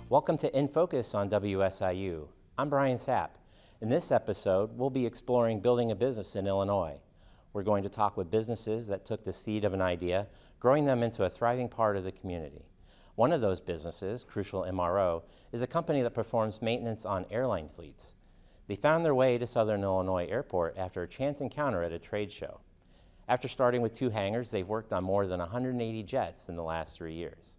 Welcome to InFocus on WSIU. I'm Brian Sapp. In this episode, we'll be exploring building a business in Illinois. We're going to talk with businesses that took the seed of an idea, growing them into a thriving part of the community. One of those businesses, Crucial MRO, is a company that performs maintenance on airline fleets. They found their way to Southern Illinois Airport after a chance encounter at a trade show. After starting with 2 hangars, they've worked on more than 180 jets in the last 3 years.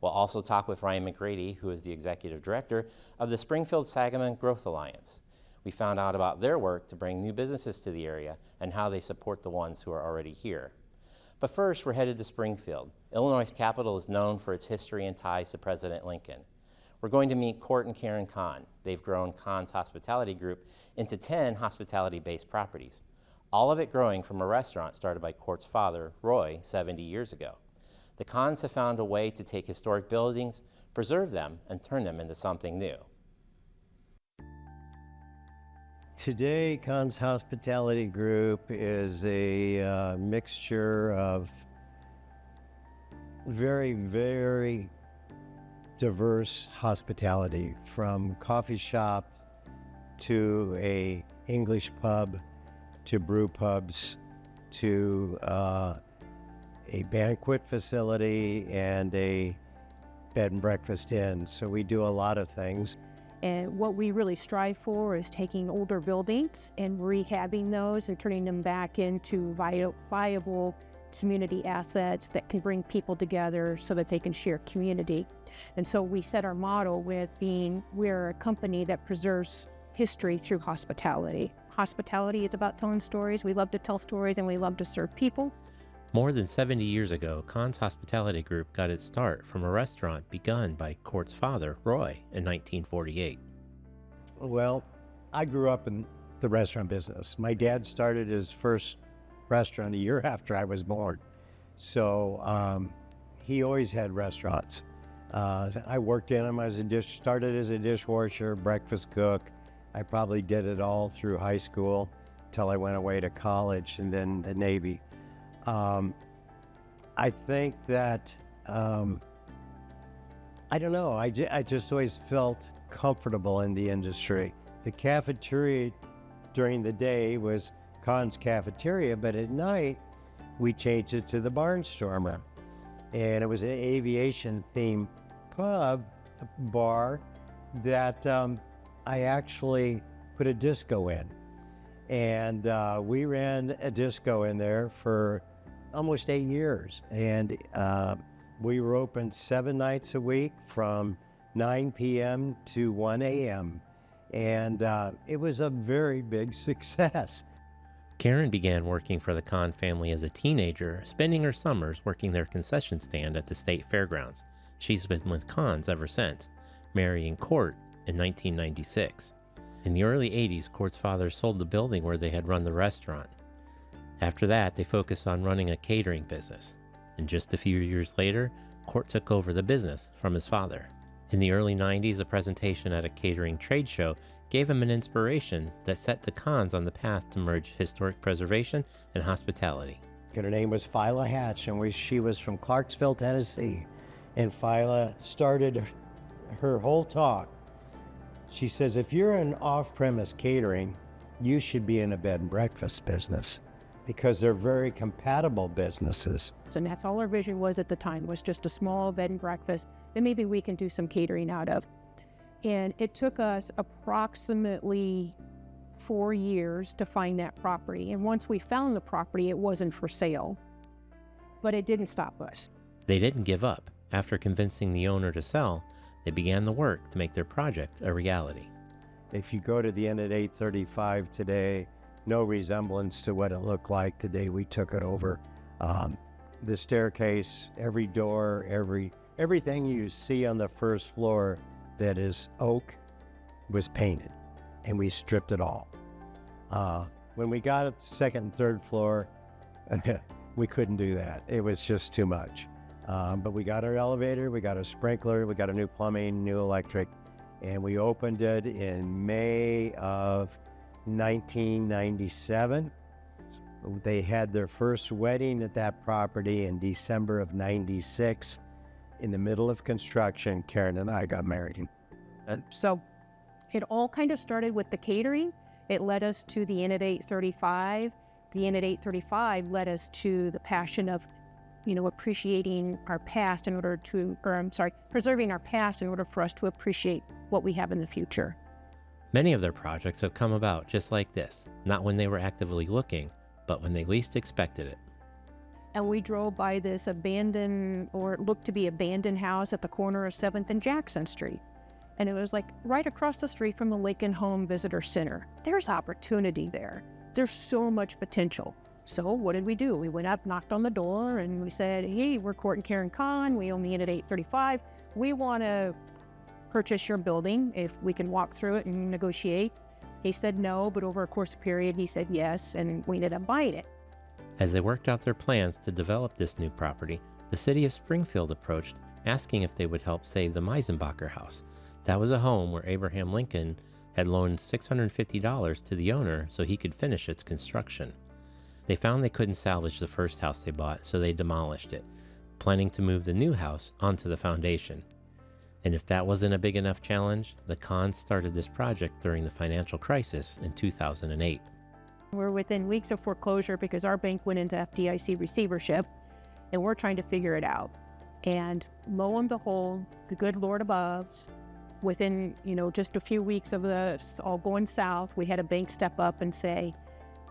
We'll also talk with Ryan McGrady, who is the Executive Director of the Springfield Sangamon Growth Alliance. We found out about their work to bring new businesses to the area and how they support the ones who are already here. But first, we're headed to Springfield. Illinois' capital is known for its history and ties to President Lincoln. We're going to meet Court and Karen Conn. They've grown Conn's hospitality group into 10 hospitality-based properties, all of it growing from a restaurant started by Court's father, Roy, 70 years ago. The Conns have found a way to take historic buildings, preserve them, and turn them into something new. Today, Conn's Hospitality Group is a mixture of very, very diverse hospitality, from coffee shop to a English pub to brew pubs to a banquet facility and a bed and breakfast inn. So we do a lot of things. And what we really strive for is taking older buildings and rehabbing those and turning them back into viable community assets that can bring people together so that they can share community. And so we set our motto with we're a company that preserves history through hospitality. Hospitality is about telling stories. We love to tell stories and we love to serve people. More than 70 years ago, Conn's Hospitality Group got its start from a restaurant begun by Court's father, Roy, in 1948. Well, I grew up in the restaurant business. My dad started his first restaurant a year after I was born. So he always had restaurants. I worked in them started as a dishwasher, breakfast cook. I probably did it all through high school till I went away to college and then the Navy. I think that, I don't know, I just always felt comfortable in the industry. The cafeteria during the day was Conn's Cafeteria, but at night we changed it to the Barnstormer. And it was an aviation themed bar that I actually put a disco in. And we ran a disco in there for almost 8 years. And we were open 7 nights a week from 9 p.m. to 1 a.m. And it was a very big success. Karen began working for the Conn family as a teenager, spending her summers working their concession stand at the state fairgrounds. She's been with Conn's ever since, marrying Court in 1996. In the early 80s, Court's father sold the building where they had run the restaurant. After that, they focused on running a catering business. And just a few years later, Court took over the business from his father. In the early 90s, a presentation at a catering trade show gave him an inspiration that set the Conns on the path to merge historic preservation and hospitality. Her name was Phyla Hatch, and she was from Clarksville, Tennessee. And Phyla started her whole talk. She says, if you're in off-premise catering, you should be in a bed and breakfast business because they're very compatible businesses. And that's all our vision was at the time, was just a small bed and breakfast that maybe we can do some catering out of. And it took us approximately 4 years to find that property. And once we found the property, it wasn't for sale, but it didn't stop us. They didn't give up. After convincing the owner to sell, they began the work to make their project a reality. If you go to the Inn at 835 today, no resemblance to what it looked like the day we took it over. The staircase, every door, everything you see on the first floor that is oak was painted, and we stripped it all. When we got up to second and third floor, we couldn't do that. It was just too much. But we got our elevator, we got a sprinkler, we got a new plumbing, new electric, and we opened it in May of 1997. They had their first wedding at that property in December of 96. in the middle of construction, Karen and I got married. So it all kind of started with the catering. It led us to the Inn at 835. The Inn at 835 led us to the passion of, appreciating our past preserving our past in order for us to appreciate what we have in the future. Many of their projects have come about just like this, not when they were actively looking, but when they least expected it. And we drove by this abandoned, or looked to be abandoned house at the corner of 7th and Jackson Street. And it was like right across the street from the Lincoln Home Visitor Center. There's opportunity there. There's so much potential. So what did we do? We went up, knocked on the door, and we said, hey, we're Court and Karen Conn. We own the Inn at 835. We want to purchase your building if we can walk through it and negotiate. He said no, but over a course of period, he said yes, and we ended up buying it. As they worked out their plans to develop this new property, the city of Springfield approached, asking if they would help save the Meisenbacher house. That was a home where Abraham Lincoln had loaned $650 to the owner so he could finish its construction. They found they couldn't salvage the first house they bought, so they demolished it, planning to move the new house onto the foundation. And if that wasn't a big enough challenge, the Conns started this project during the financial crisis in 2008. We're within weeks of foreclosure because our bank went into FDIC receivership, and we're trying to figure it out. And lo and behold, the good Lord above, within just a few weeks of this all going south, we had a bank step up and say,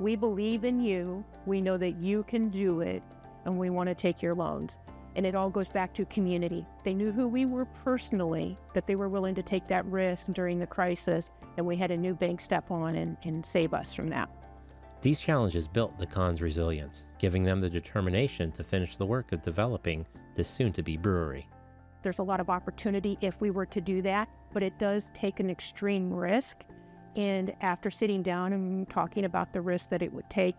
we believe in you, we know that you can do it, and we want to take your loans. And it all goes back to community. They knew who we were personally, that they were willing to take that risk during the crisis, and we had a new bank step on and save us from that. These challenges built the Conns' resilience, giving them the determination to finish the work of developing this soon-to-be brewery. There's a lot of opportunity if we were to do that, but it does take an extreme risk. And after sitting down and talking about the risk that it would take,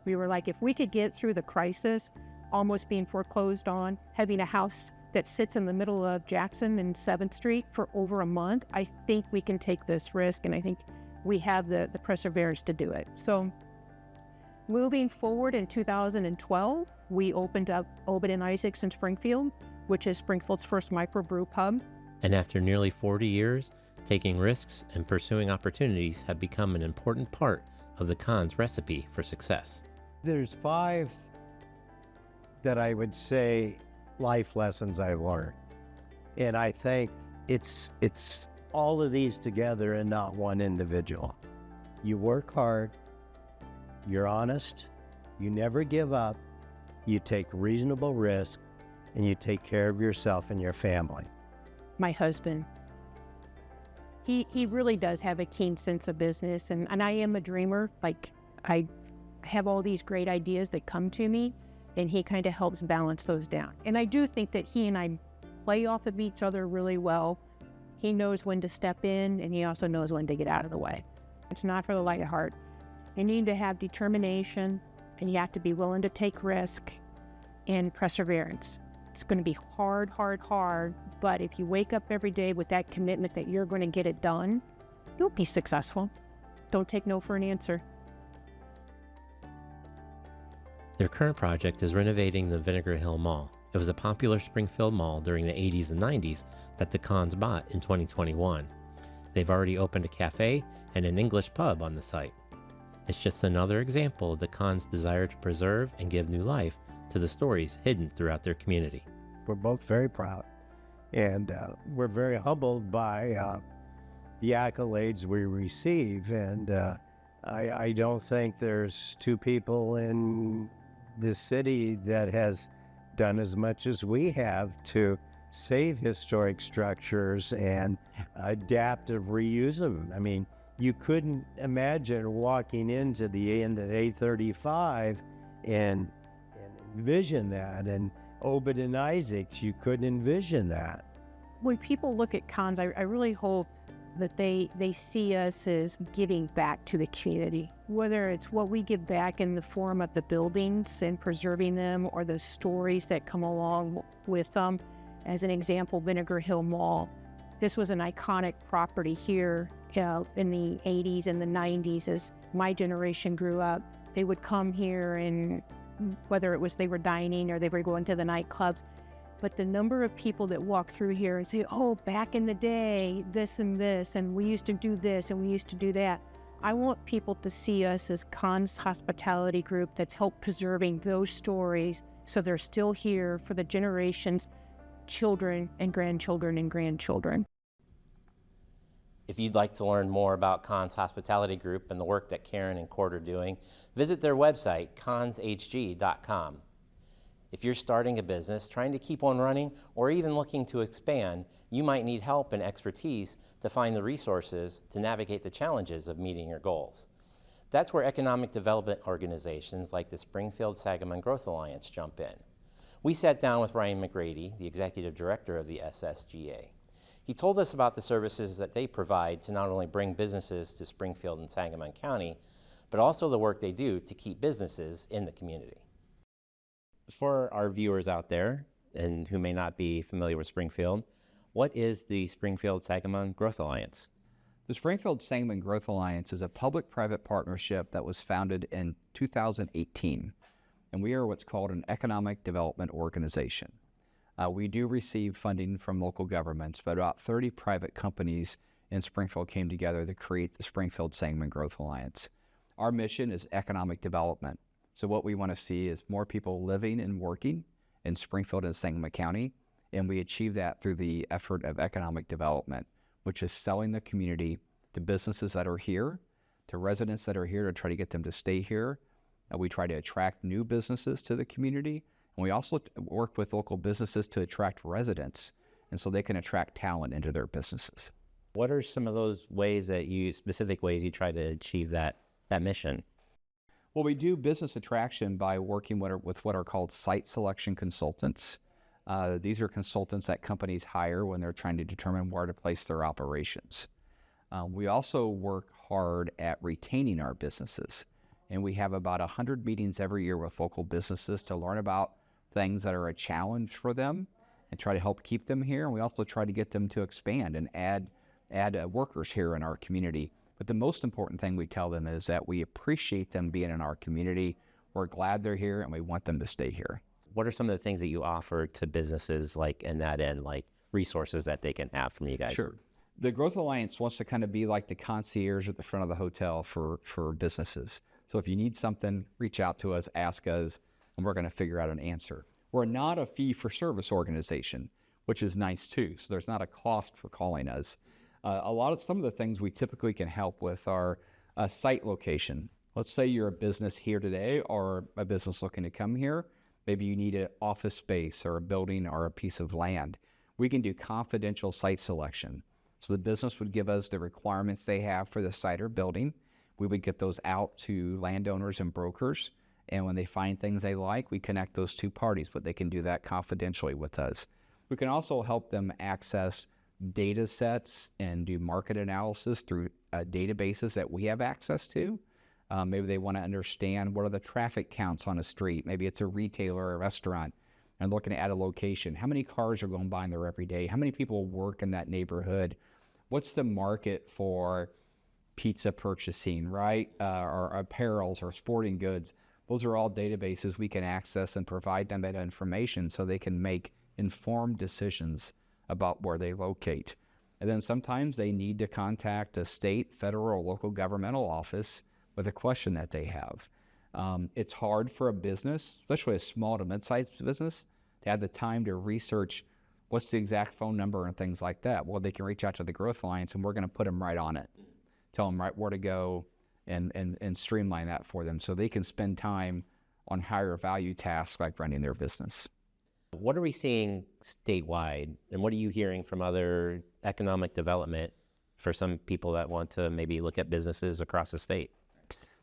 we were like, if we could get through the crisis, almost being foreclosed on, having a house that sits in the middle of Jackson and 7th Street for over a month, I think we can take this risk, and I think we have the perseverance to do it. So moving forward in 2012, we opened up Obed and Isaac's in Springfield, which is Springfield's first microbrew pub. And after nearly 40 years, taking risks and pursuing opportunities have become an important part of the Conns' recipe for success. There's 5 that I would say life lessons I've learned. And I think it's all of these together and not one individual. You work hard, you're honest, you never give up, you take reasonable risk, and you take care of yourself and your family. My husband, he really does have a keen sense of business, and I am a dreamer. Like, I have all these great ideas that come to me, and he kind of helps balance those down. And I do think that he and I play off of each other really well. He knows when to step in, and he also knows when to get out of the way. It's not for the light of heart. You need to have determination, and you have to be willing to take risk and perseverance. It's going to be hard, but if you wake up every day with that commitment that you're going to get it done, you'll be successful. Don't take no for an answer. Their current project is renovating the Vinegar Hill Mall. It was a popular Springfield mall during the 80s and 90s that the Conns bought in 2021. They've already opened a cafe and an English pub on the site. It's just another example of the Conns' desire to preserve and give new life to the stories hidden throughout their community. We're both very proud, and we're very humbled by the accolades we receive, and I don't think there's 2 people in this city that has done as much as we have to save historic structures and adaptive reuse them. I mean, you couldn't imagine walking into the Inn at 835 and envision that, and Obed and Isaac's, you couldn't envision that. When people look at Conns, I really hope that they see us as giving back to the community, whether it's what we give back in the form of the buildings and preserving them, or the stories that come along with them. As an example, Vinegar Hill Mall. This was an iconic property here in the 80s and the 90s. As my generation grew up, they would come here, and whether it was they were dining or they were going to the nightclubs, But the number of people that walk through here and say, oh, back in the day, this, and we used to do this, and we used to do that. I want people to see us as Conn's hospitality group that's helped preserving those stories so they're still here for the generations, children and grandchildren. If you'd like to learn more about Conn's Hospitality Group and the work that Karen and Cord are doing, visit their website, conshg.com. If you're starting a business, trying to keep one running, or even looking to expand, you might need help and expertise to find the resources to navigate the challenges of meeting your goals. That's where economic development organizations like the Springfield Sangamon Growth Alliance jump in. We sat down with Ryan McGrady, the executive director of the SSGA. He told us about the services that they provide to not only bring businesses to Springfield and Sangamon County, but also the work they do to keep businesses in the community. For our viewers out there and who may not be familiar with Springfield, what is the Springfield Sangamon Growth Alliance? The Springfield Sangamon Growth Alliance is a public-private partnership that was founded in 2018, and we are what's called an economic development organization. We do receive funding from local governments, but about 30 private companies in Springfield came together to create the Springfield Sangamon Growth Alliance. Our mission is economic development. So what we want to see is more people living and working in Springfield and Sangamon County, and we achieve that through the effort of economic development, which is selling the community to businesses that are here, to residents that are here to try to get them to stay here. We try to attract new businesses to the community, and we also work with local businesses to attract residents, and so they can attract talent into their businesses. What are some of those specific ways you try to achieve that mission? Well, we do business attraction by working with what are called site selection consultants. These are consultants that companies hire when they're trying to determine where to place their operations. We also work hard at retaining our businesses, and we have about 100 meetings every year with local businesses to learn about things that are a challenge for them and try to help keep them here. And we also try to get them to expand and add workers here in our community. But the most important thing we tell them is that we appreciate them being in our community. We're glad they're here, and we want them to stay here. What are some of the things that you offer to businesses like in that end, like resources that they can have from you guys? Sure. The Growth Alliance wants to kind of be like the concierge at the front of the hotel for businesses. So if you need something, reach out to us, ask us, and we're going to figure out an answer. We're not a fee-for-service organization, which is nice too. So there's not a cost for calling us. Some of the things we typically can help with are site location. Let's say you're a business here today or a business looking to come here. Maybe you need an office space or a building or a piece of land. We can do confidential site selection. So the business would give us the requirements they have for the site or building. We would get those out to landowners and brokers. And when they find things they like, we connect those two parties, but they can do that confidentially with us. We can also help them access data sets and do market analysis through databases that we have access to. Maybe they want to understand what are the traffic counts on a street. Maybe it's a retailer or a restaurant and looking at a location. How many cars are going by in there every day? How many people work in that neighborhood? What's the market for pizza purchasing, right? Or apparels or sporting goods. Those are all databases we can access and provide them that information so they can make informed decisions about where they locate. And then sometimes they need to contact a state, federal, or local governmental office with a question that they have. It's hard for a business, especially a small to mid-sized business, to have the time to research what's the exact phone number and things like that. Well, they can reach out to the Growth Alliance and we're going to put them right on it. Tell them right where to go and streamline that for them so they can spend time on higher value tasks like running their business. What are we seeing statewide, and what are you hearing from other economic development for some people that want to maybe look at businesses across the state?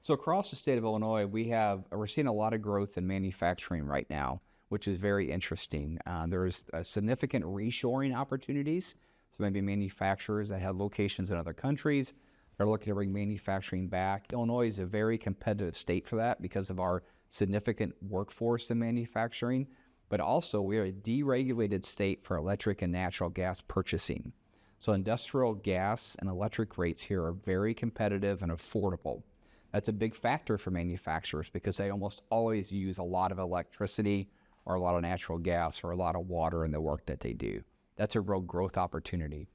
So across the state of Illinois, we're seeing a lot of growth in manufacturing right now, which is very interesting. There's significant reshoring opportunities. So maybe manufacturers that have locations in other countries are looking to bring manufacturing back. Illinois is a very competitive state for that because of our significant workforce in manufacturing. But also, we are a deregulated state for electric and natural gas purchasing. So industrial gas and electric rates here are very competitive and affordable. That's a big factor for manufacturers because they almost always use a lot of electricity or a lot of natural gas or a lot of water in the work that they do. That's a real growth opportunity.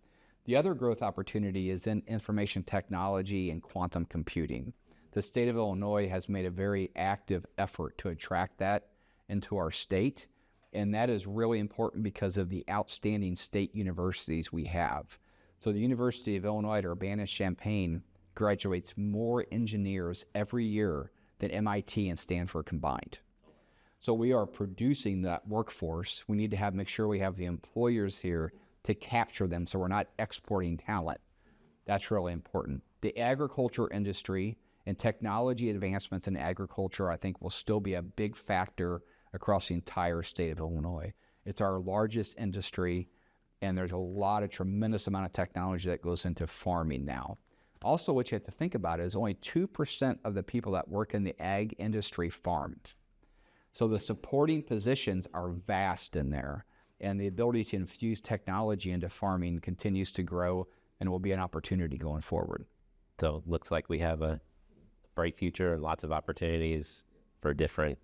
The other growth opportunity is in information technology and quantum computing. The state of Illinois has made a very active effort to attract that into our state, and that is really important because of the outstanding state universities we have. So the University of Illinois at Urbana-Champaign graduates more engineers every year than MIT and Stanford combined. So we are producing that workforce. We need to make sure we have the employers here to capture them so we're not exporting talent. That's really important. The agriculture industry and technology advancements in agriculture, I think, will still be a big factor across the entire state of Illinois. It's our largest industry, and there's a tremendous amount of technology that goes into farming now. Also, what you have to think about is only 2% of the people that work in the ag industry farmed. So the supporting positions are vast in there, and the ability to infuse technology into farming continues to grow and will be an opportunity going forward. So it looks like we have a bright future and lots of opportunities for different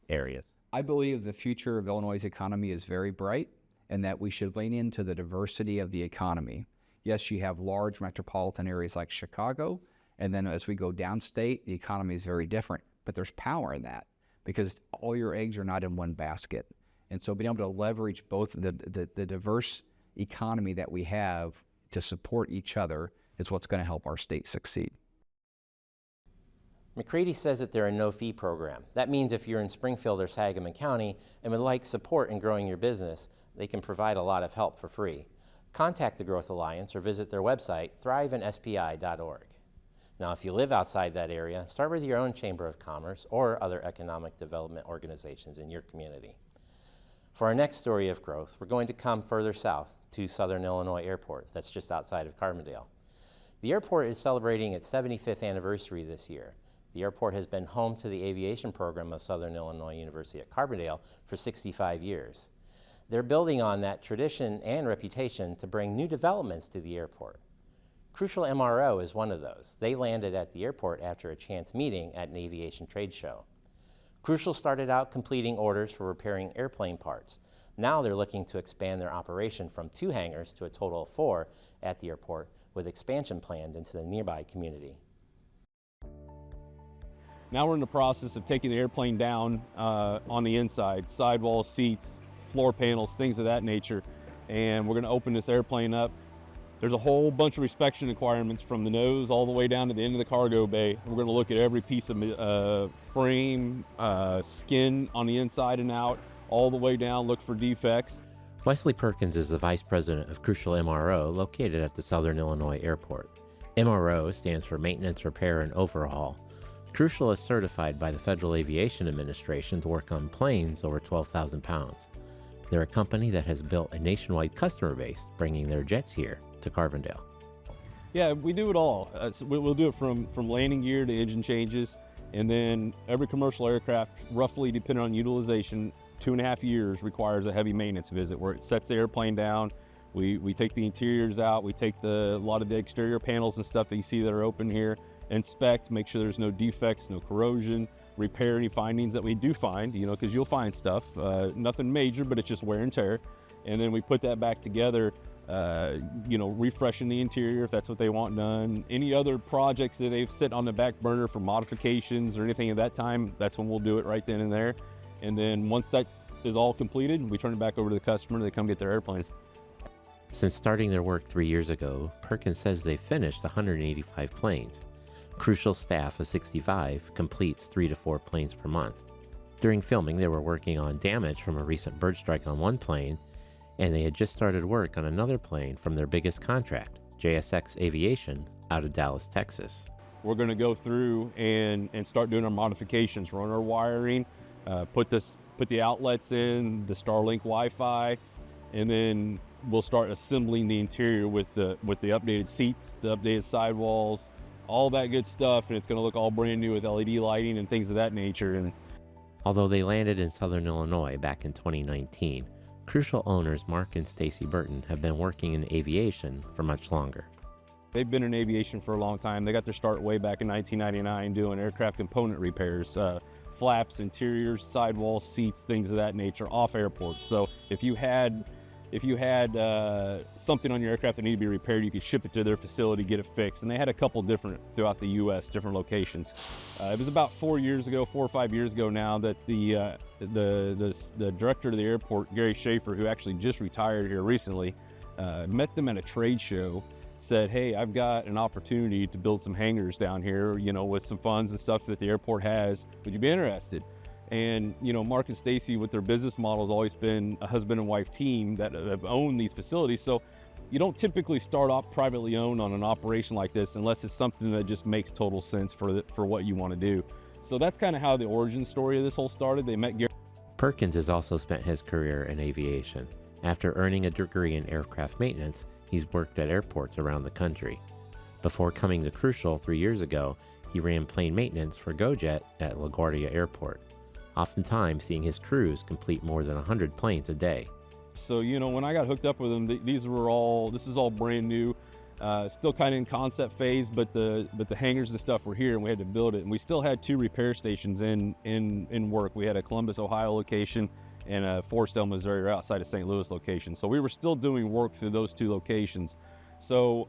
areas. I believe the future of Illinois' economy is very bright, and that we should lean into the diversity of the economy. Yes, you have large metropolitan areas like Chicago, and then as we go downstate, the economy is very different. But there's power in that because all your eggs are not in one basket. And so being able to leverage both the diverse economy that we have to support each other is what's going to help our state succeed. McCready says that they're a no-fee program. That means if you're in Springfield or Sangamon County and would like support in growing your business, they can provide a lot of help for free. Contact the Growth Alliance or visit their website, thriveandspi.org. Now, if you live outside that area, start with your own Chamber of Commerce or other economic development organizations in your community. For our next story of growth, we're going to come further south to Southern Illinois Airport, that's just outside of Carbondale. The airport is celebrating its 75th anniversary this year. The airport has been home to the aviation program of Southern Illinois University at Carbondale for 65 years. They're building on that tradition and reputation to bring new developments to the airport. Crucial MRO is one of those. They landed at the airport after a chance meeting at an aviation trade show. Crucial started out completing orders for repairing airplane parts. Now they're looking to expand their operation from 2 hangars to a total of 4 at the airport, with expansion planned into the nearby community. Now we're in the process of taking the airplane down on the inside, sidewalls, seats, floor panels, things of that nature. And we're going to open this airplane up. There's a whole bunch of inspection requirements from the nose all the way down to the end of the cargo bay. We're going to look at every piece of frame, skin on the inside and out, all the way down, look for defects. Wesley Perkins is the Vice President of Crucial MRO located at the Southern Illinois Airport. MRO stands for Maintenance, Repair, and Overhaul. Crucial is certified by the Federal Aviation Administration to work on planes over 12,000 pounds. They're a company that has built a nationwide customer base, bringing their jets here to Carbondale. Yeah, we do it all. We'll do it from landing gear to engine changes, and then every commercial aircraft, roughly depending on utilization, 2.5 years requires a heavy maintenance visit where it sets the airplane down. We take the interiors out, we take a lot of the exterior panels and stuff that you see that are open here, inspect, make sure there's no defects, no corrosion, repair any findings that we do find, because you'll find stuff, nothing major, but it's just wear and tear. And then we put that back together, refreshing the interior if that's what they want done. Any other projects that they've set on the back burner for modifications or anything at that time, that's when we'll do it right then and there. And then once that is all completed, we turn it back over to the customer and they come get their airplanes. Since starting their work 3 years ago, Perkins says they've finished 185 planes. Crucial staff of 65 completes 3 to 4 planes per month. During filming, they were working on damage from a recent bird strike on one plane, and they had just started work on another plane from their biggest contract, JSX Aviation, out of Dallas, Texas. We're going to go through and start doing our modifications, run our wiring, put the outlets in, the Starlink Wi-Fi, and then we'll start assembling the interior with the updated seats, the updated sidewalls, all that good stuff, and it's going to look all brand new with LED lighting and things of that nature. And although they landed in Southern Illinois back in 2019, Crucial owners Mark and Stacy Burton have been working in aviation for much longer. They've been in aviation for a long time. They got their start way back in 1999 doing aircraft component repairs flaps, interiors, sidewalls, seats, things of that nature off airports. So if you had something on your aircraft that needed to be repaired, you could ship it to their facility, get it fixed. And they had a couple different throughout the U.S., different locations. It was about 4 or 5 years ago now, that the director of the airport, Gary Schaefer, who actually just retired here recently, met them at a trade show, said, hey, I've got an opportunity to build some hangars down here, with some funds and stuff that the airport has. Would you be interested? And, Mark and Stacy, with their business model, has always been a husband and wife team that have owned these facilities. So you don't typically start off privately owned on an operation like this unless it's something that just makes total sense for what you want to do. So that's kind of how the origin story of this whole started. They met Gary. Perkins has also spent his career in aviation. After earning a degree in aircraft maintenance, he's worked at airports around the country. Before coming to Crucial 3 years ago, he ran plane maintenance for GoJet at LaGuardia Airport, oftentimes seeing his crews complete more than 100 planes a day. So, when I got hooked up with them, this is all brand new, still kind of in concept phase, but the hangars and stuff were here and we had to build it. And we still had 2 repair stations in work. We had a Columbus, Ohio location and a Forestdale, Missouri, right outside of St. Louis location. So we were still doing work through those 2 locations. So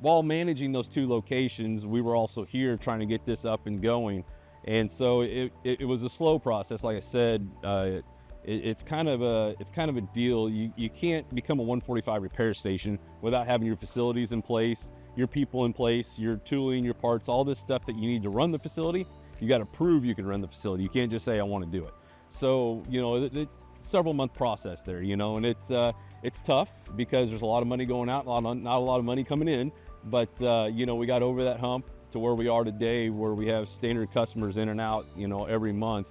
while managing those 2 locations, we were also here trying to get this up and going. And so it was a slow process. Like I said, it's kind of a deal. You can't become a 145 repair station without having your facilities in place, your people in place, your tooling, your parts, all this stuff that you need to run the facility. You got to prove you can run the facility. You can't just say, I want to do it. So, it's several month process there, and it's tough because there's a lot of money going out, not a lot of money coming in, but we got over that hump to where we are today, where we have standard customers in and out, every month.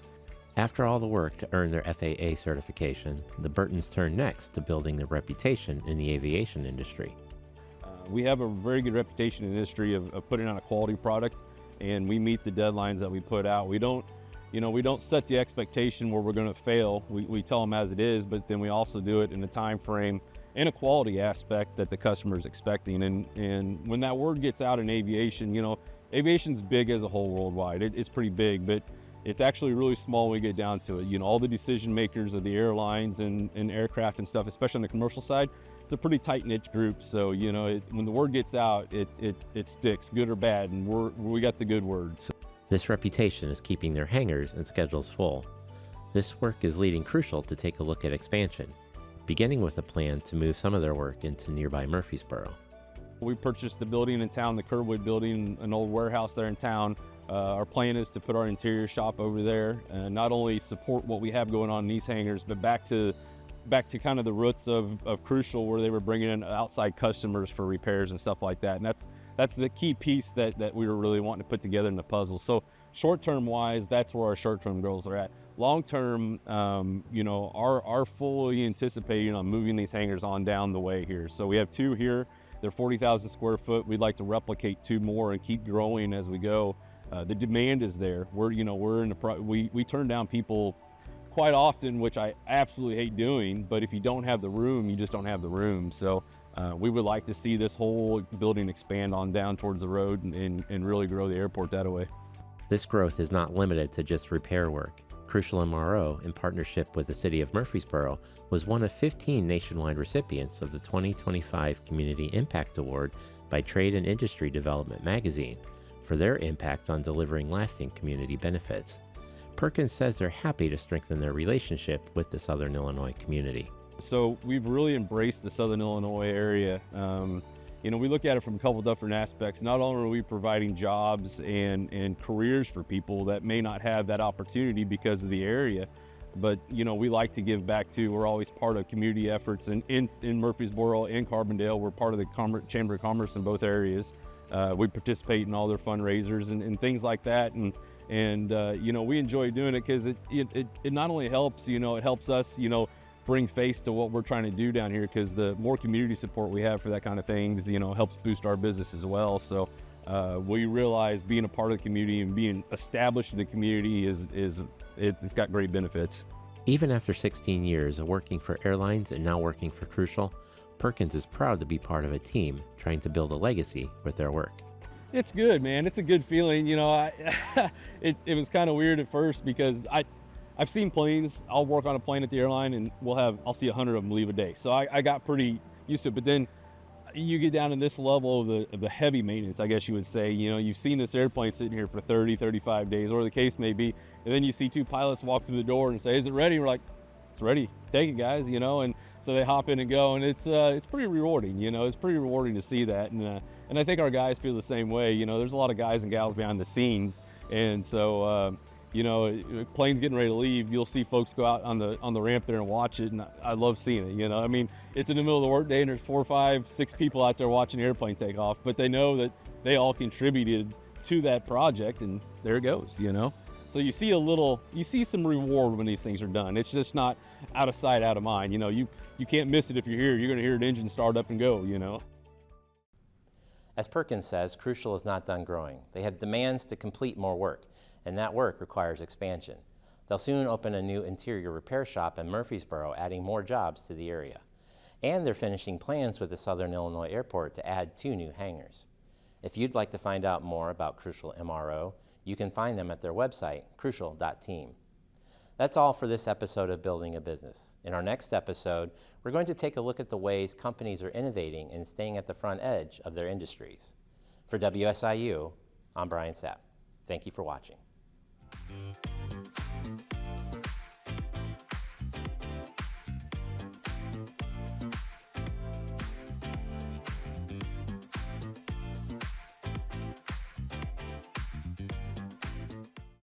After all the work to earn their FAA certification, the Burtons turned next to building their reputation in the aviation industry. We have a very good reputation in the industry of putting out a quality product, and we meet the deadlines that we put out. We don't set the expectation where we're going to fail. We tell them as it is, but then we also do it in a time frame and a quality aspect that the customer is expecting. And when that word gets out in aviation, aviation's big as a whole worldwide. It's pretty big, but it's actually really small when we get down to it. All the decision makers of the airlines and aircraft and stuff, especially on the commercial side, it's a pretty tight-knit group. So, when the word gets out, it sticks, good or bad, and we got the good words. This reputation is keeping their hangars and schedules full. This work is leading Crucial to take a look at expansion, beginning with a plan to move some of their work into nearby Murfreesboro. We purchased the building in town, the Kerwood building, an old warehouse there in town. Our plan is to put our interior shop over there and not only support what we have going on in these hangars, but back to kind of the roots of Crucial, where they were bringing in outside customers for repairs and stuff like that. And that's the key piece that we were really wanting to put together in the puzzle. So short-term wise, that's where our short-term goals are at. Long-term, our fully anticipating on moving these hangars on down the way here. So we have 2 here. They're 40,000 square foot. We'd like to replicate 2 more and keep growing as we go. The demand is there. We turn down people quite often, which I absolutely hate doing, but if you don't have the room, you just don't have the room. So we would like to see this whole building expand on down towards the road and really grow the airport that way. This growth is not limited to just repair work. Crucial MRO, in partnership with the City of Murfreesboro, was one of 15 nationwide recipients of the 2025 Community Impact Award by Trade and Industry Development magazine for their impact on delivering lasting community benefits. Perkins says they're happy to strengthen their relationship with the Southern Illinois community. So we've really embraced the Southern Illinois area. We look at it from a couple different aspects. Not only are we providing jobs and careers for people that may not have that opportunity because of the area, but we like to give back too. We're always part of community efforts in Murfreesboro and Carbondale. We're part of the Chamber of Commerce in both areas. We participate in all their fundraisers and things like that. And we enjoy doing it because it not only helps, it helps us, bring face to what we're trying to do down here, because the more community support we have for that kind of things, helps boost our business as well. So we realize being a part of the community and being established in the community it's got great benefits. Even after 16 years of working for airlines and now working for Crucial, Perkins is proud to be part of a team trying to build a legacy with their work. It's good, man. It's a good feeling. You know, it was kind of weird at first because I've seen planes. I'll work on a plane at the airline and I'll see 100 of them leave a day. So I got pretty used to it. But then you get down in this level of the heavy maintenance, I guess you would say. You know, you've seen this airplane sitting here for 30, 35 days, or the case may be. And then you see two pilots walk through the door and say, "Is it ready?" We're like, "It's ready. Take it, guys." You know, and so they hop in and go, and it's pretty rewarding. You know, it's pretty rewarding to see that, and I think our guys feel the same way. You know, there's a lot of guys and gals behind the scenes, and so you know, planes getting ready to leave, you'll see folks go out on the ramp there and watch it, and I love seeing it. You know, I mean, it's in the middle of the workday, and there's 4, 5, 6 people out there watching the airplane take off, but they know that they all contributed to that project, and there it goes. You know. So you see some reward when these things are done. It's just not out of sight, out of mind. You know, you can't miss it if you're here. You're gonna hear an engine start up and go, you know. As Perkins says, Crucial is not done growing. They have demands to complete more work, and that work requires expansion. They'll soon open a new interior repair shop in Murfreesboro, adding more jobs to the area. And they're finishing plans with the Southern Illinois Airport to add 2 new hangars. If you'd like to find out more about Crucial MRO, you can find them at their website, crucial.team. That's all for this episode of Building a Business. In our next episode, we're going to take a look at the ways companies are innovating and staying at the front edge of their industries. For WSIU, I'm Brian Sapp. Thank you for watching.